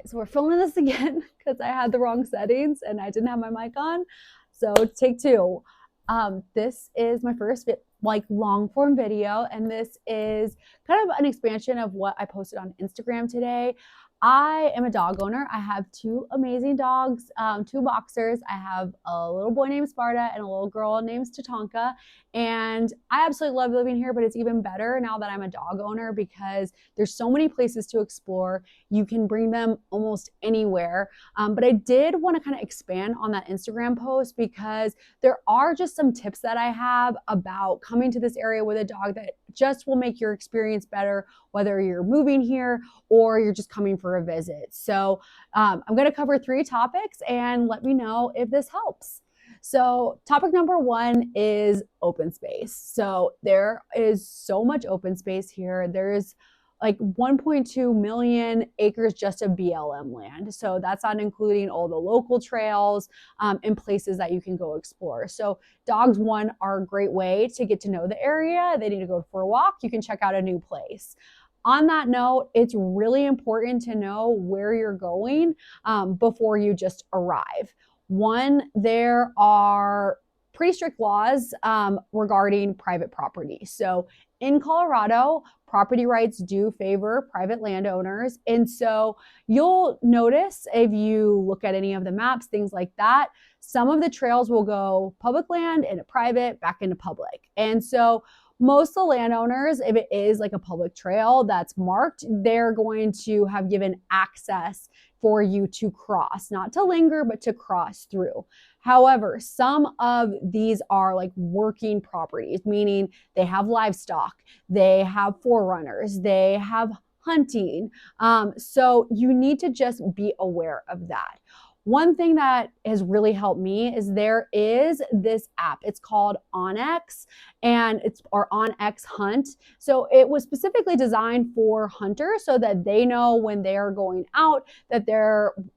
So we're filming this again because I had the wrong settings and I didn't have my mic on. So take two. This is my first long form video, and this is kind of an expansion of what I posted on Instagram today. I am a dog owner. I have two amazing dogs, two boxers. I have a little boy named Sparta and a little girl named Tatanka. And I absolutely love living here, but it's even better now that I'm a dog owner because there's so many places to explore. You can bring them almost anywhere. But I did want to kind of expand on that Instagram post because there are just some tips that I have about coming to this area with a dog that just will make your experience better, whether you're moving here or you're just coming for a visit. So I'm going to cover 3 topics and let me know if this helps. So topic number 1 is open space. So there is so much open space here. There's like 1.2 million acres just of BLM land. So that's not including all the local trails and places that you can go explore. So dogs, one, are a great way to get to know the area. They need to go for a walk. You can check out a new place. On that note, it's really important to know where you're going before you just arrive. One, there are pretty strict laws regarding private property. So in Colorado, property rights do favor private landowners. And so you'll notice if you look at any of the maps, things like that, some of the trails will go public land into private, back into public. And so most of the landowners, if it is like a public trail that's marked, they're going to have given access for you to cross, not to linger, but to cross through. However, some of these are like working properties, meaning they have livestock, they have forerunners, they have hunting. So you need to just be aware of that. One thing that has really helped me is there is this app. It's called onX, and it's our onX Hunt. So it was specifically designed for hunters so that they know when they're going out that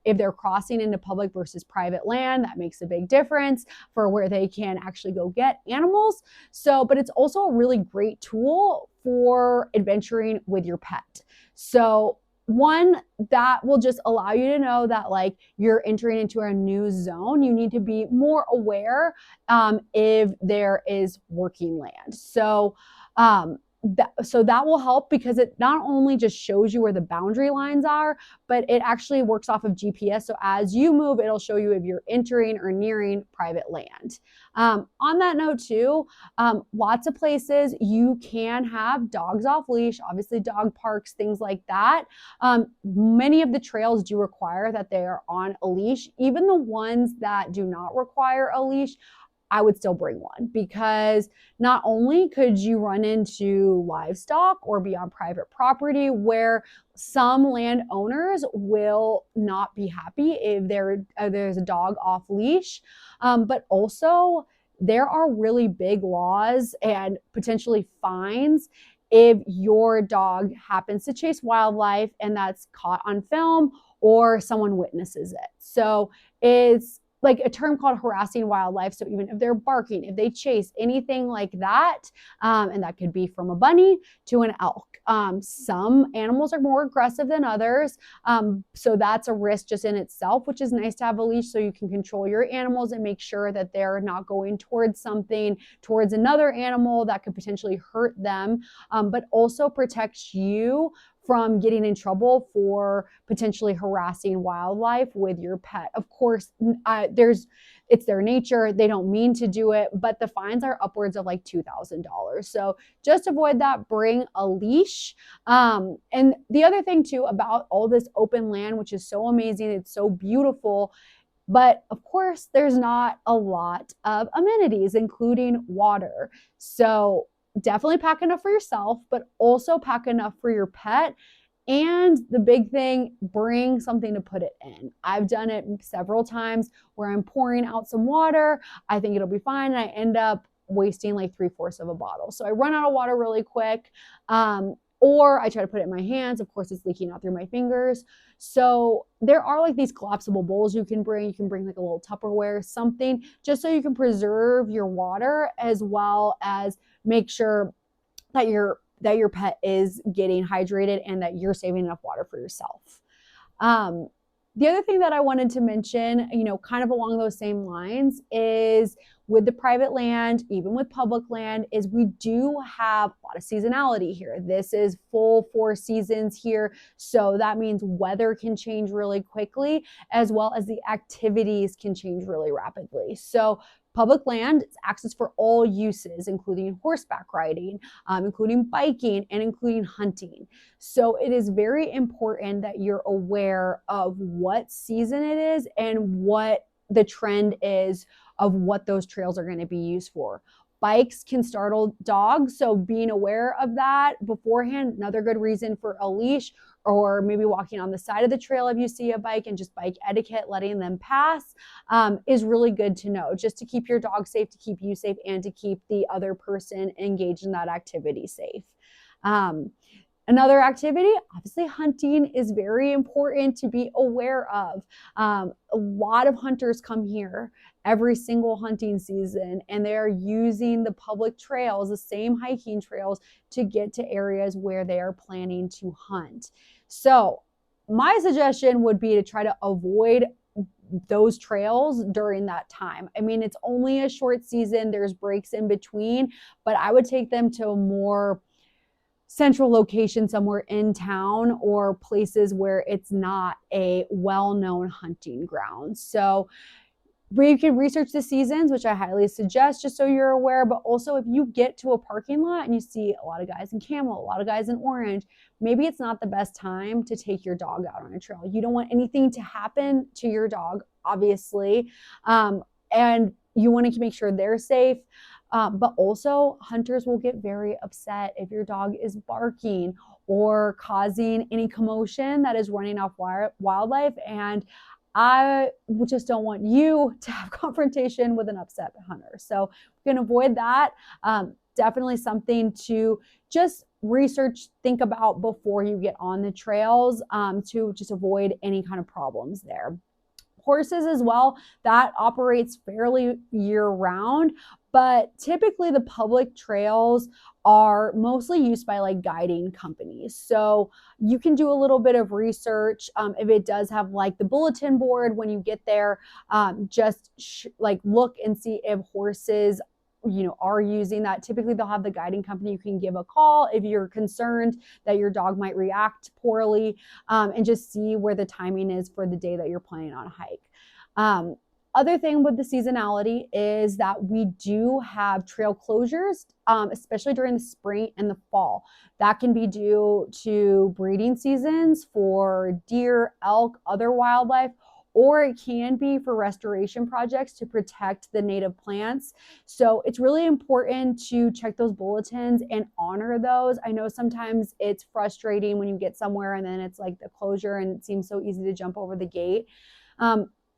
if they're crossing into public versus private land, that makes a big difference for where they can actually go get animals. So, but it's also a really great tool for adventuring with your pet. So one, that will just allow you to know that like you're entering into a new zone. You need to be more aware if there is working land. So that will help because it not only just shows you where the boundary lines are, but it actually works off of GPS. So as you move, it'll show you if you're entering or nearing private land. On that note too, lots of places you can have dogs off leash, obviously dog parks, things like that. Many of the trails do require that they are on a leash. Even the ones that do not require a leash, I would still bring one because not only could you run into livestock or be on private property where some landowners will not be happy if there's a dog off leash, but also there are really big laws and potentially fines if your dog happens to chase wildlife and that's caught on film or someone witnesses it. So it's like a term called harassing wildlife. So even if they're barking, if they chase anything like that, and that could be from a bunny to an elk. Some animals are more aggressive than others. So that's a risk just in itself, which is nice to have a leash so you can control your animals and make sure that they're not going towards another animal that could potentially hurt them, but also protects you from getting in trouble for potentially harassing wildlife with your pet. Of course, it's their nature. They don't mean to do it, but the fines are upwards of like $2,000. So just avoid that. Bring a leash. And the other thing too about all this open land, which is so amazing, it's so beautiful, but of course, there's not a lot of amenities, including water. So definitely pack enough for yourself, but also pack enough for your pet. And the big thing, bring something to put it in. I've done it several times where I'm pouring out some water. I think it'll be fine. And I end up wasting like 3/4 of a bottle. So I run out of water really quick. Or I try to put it in my hands. Of course, it's leaking out through my fingers. So there are like these collapsible bowls you can bring. You can bring like a little Tupperware, something, just so you can preserve your water as well as make sure that your pet is getting hydrated and that you're saving enough water for yourself. The other thing that I wanted to mention, kind of along those same lines, is with the private land, even with public land, is we do have a lot of seasonality here. This is full 4 seasons here. So that means weather can change really quickly, as well as the activities can change really rapidly. So public land is access for all uses, including horseback riding, including biking, and including hunting. So it is very important that you're aware of what season it is and what the trend is of what those trails are going to be used for. Bikes can startle dogs, so being aware of that beforehand, another good reason for a leash, or maybe walking on the side of the trail if you see a bike, and just bike etiquette, letting them pass, is really good to know, just to keep your dog safe, to keep you safe, and to keep the other person engaged in that activity safe. Another activity, obviously hunting, is very important to be aware of. A lot of hunters come here every single hunting season, and they're using the public trails, the same hiking trails, to get to areas where they are planning to hunt. So my suggestion would be to try to avoid those trails during that time. I mean, it's only a short season, there's breaks in between, but I would take them to a more central location somewhere in town, or places where it's not a well-known hunting ground. So where you can research the seasons, which I highly suggest, just so you're aware. But also, if you get to a parking lot and you see a lot of guys in camel, a lot of guys in orange, maybe it's not the best time to take your dog out on a trail. You don't want anything to happen to your dog, obviously, and you want to make sure they're safe. But also, hunters will get very upset if your dog is barking or causing any commotion that is running off wildlife. And I just don't want you to have confrontation with an upset hunter. So we can avoid that. Definitely something to just research, think about before you get on the trails, to just avoid any kind of problems there. Horses as well, that operates fairly year round, but typically the public trails are mostly used by like guiding companies. So you can do a little bit of research. If it does have like the bulletin board when you get there, just like look and see if horses are using that. Typically they'll have the guiding company. You can give a call if you're concerned that your dog might react poorly, and just see where the timing is for the day that you're planning on a hike. Other thing with the seasonality is that we do have trail closures, especially during the spring and the fall. That can be due to breeding seasons for deer, elk, other wildlife, or it can be for restoration projects to protect the native plants. So it's really important to check those bulletins and honor those. I know sometimes it's frustrating when you get somewhere and then it's like the closure and it seems so easy to jump over the gate.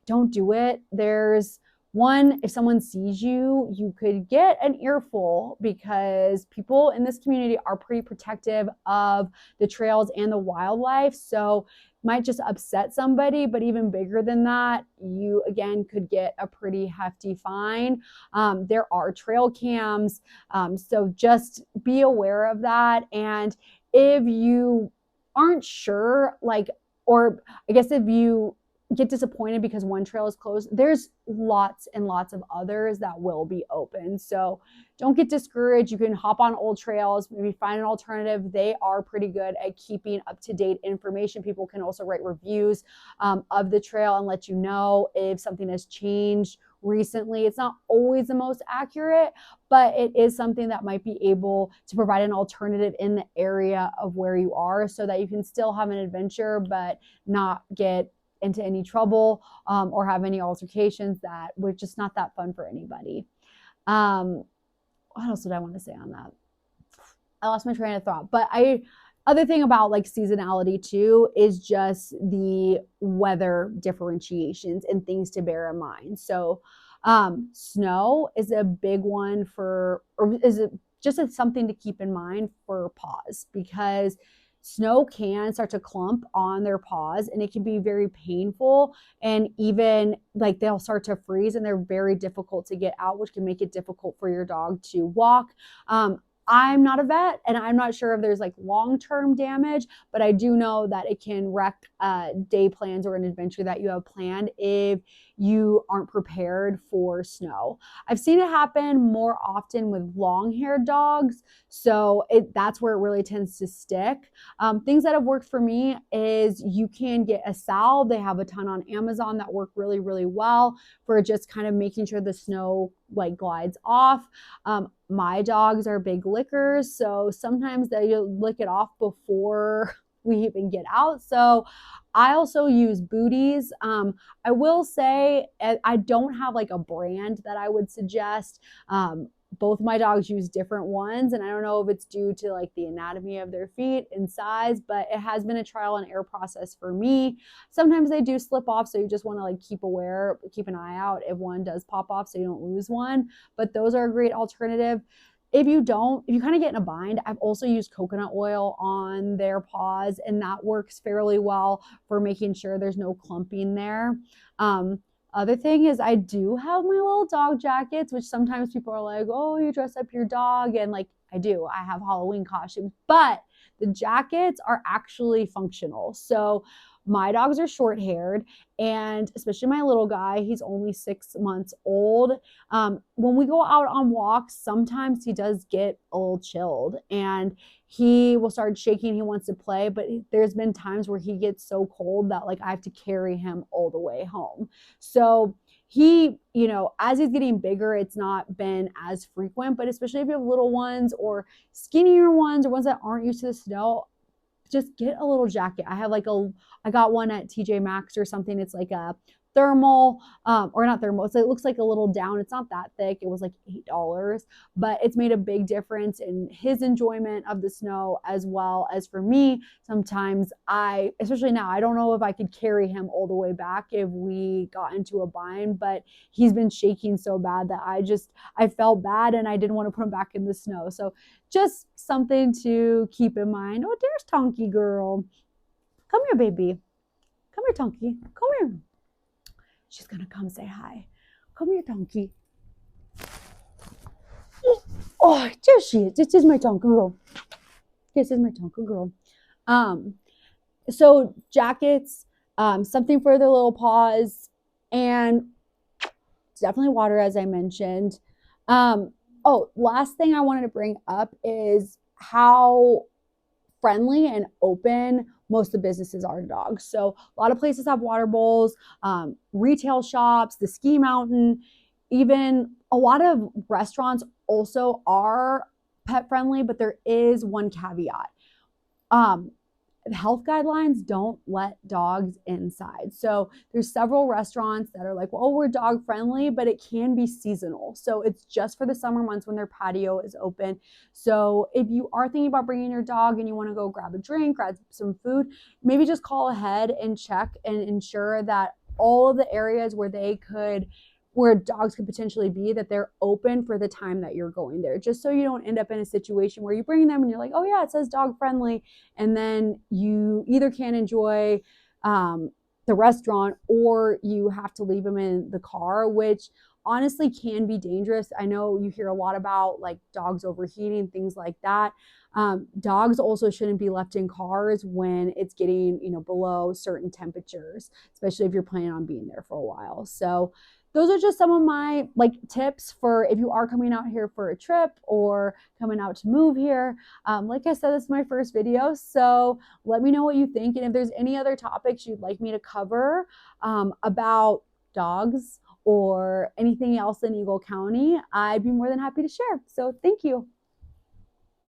Don't do it. There's one, if someone sees you, you could get an earful, because people in this community are pretty protective of the trails and the wildlife. So might just upset somebody, but even bigger than that, you again could get a pretty hefty fine. There are trail cams, so just be aware of that. And if you aren't sure, or I guess if you get disappointed because one trail is closed, there's lots and lots of others that will be open. So don't get discouraged. You can hop on old trails, maybe find an alternative. They are pretty good at keeping up-to-date information. People can also write reviews of the trail and let you know if something has changed recently. It's not always the most accurate, but it is something that might be able to provide an alternative in the area of where you are, so that you can still have an adventure but not get into any trouble, or have any altercations that were just not that fun for anybody. What else did I want to say on that? I lost my train of thought. But other thing about like seasonality too is just the weather differentiations and things to bear in mind. So snow is a big one or is it just something to keep in mind for paws, because snow can start to clump on their paws and it can be very painful, and even like they'll start to freeze and they're very difficult to get out, which can make it difficult for your dog to walk. I'm not a vet and I'm not sure if there's like long-term damage, but I do know that it can wreck day plans or an adventure that you have planned if you aren't prepared for snow. I've seen it happen more often with long-haired dogs, so that's where it really tends to stick. Things that have worked for me is you can get a salve. They have a ton on Amazon that work really, really well for just kind of making sure the snow like glides off. My dogs are big lickers, so sometimes they lick it off before we even get out. So I also use booties. I will say I don't have like a brand that I would suggest. Both my dogs use different ones, and I don't know if it's due to like the anatomy of their feet and size, but it has been a trial and error process for me. Sometimes they do slip off, so you just want to like keep an eye out if one does pop off so you don't lose one. But those are a great alternative. If you kind of get in a bind, I've also used coconut oil on their paws, and that works fairly well for making sure there's no clumping there. Other thing is I do have my little dog jackets, which sometimes people are like, oh, you dress up your dog. And like, I do, I have Halloween costumes, but the jackets are actually functional. So my dogs are short haired, and especially my little guy, he's only 6 months old. When we go out on walks, sometimes he does get a little chilled and he will start shaking. He wants to play, but there's been times where he gets so cold that like I have to carry him all the way home. So he, as he's getting bigger, it's not been as frequent, but especially if you have little ones or skinnier ones or ones that aren't used to the snow, just get a little jacket. I got one at TJ Maxx or something. It's like a thermal, or not thermal. It looks like a little down. It's not that thick. It was like $8, but it's made a big difference in his enjoyment of the snow as well as for me. Sometimes especially now, I don't know if I could carry him all the way back if we got into a bind, but he's been shaking so bad that I felt bad and I didn't want to put him back in the snow. So just something to keep in mind. Oh, there's Tonky girl. Come here, baby. Come here, Tonky. Come here. She's going to come say hi. Come here, Tonky. Oh, there she is. This is my Tonka girl. This is my Tonka girl. So jackets, something for their little paws, and definitely water, as I mentioned. Last thing I wanted to bring up is how friendly and open most of the businesses are to dogs. So a lot of places have water bowls, retail shops, the ski mountain, even a lot of restaurants also are pet friendly, but there is one caveat. Health guidelines don't let dogs inside. So there's several restaurants that are like, well, we're dog friendly, but it can be seasonal. So it's just for the summer months when their patio is open. So if you are thinking about bringing your dog and you want to go grab a drink, grab some food, maybe just call ahead and check and ensure that all of the areas where dogs could potentially be, that they're open for the time that you're going there, just so you don't end up in a situation where you bring them and you're like, oh yeah, it says dog friendly, and then you either can't enjoy the restaurant or you have to leave them in the car, which honestly can be dangerous. I know you hear a lot about like dogs overheating, things like that. Dogs also shouldn't be left in cars when it's getting below certain temperatures, especially if you're planning on being there for a while. So those are just some of my tips for if you are coming out here for a trip or coming out to move here. Like I said, this is my first video, so let me know what you think. And if there's any other topics you'd like me to cover about dogs or anything else in Eagle County, I'd be more than happy to share. So thank you.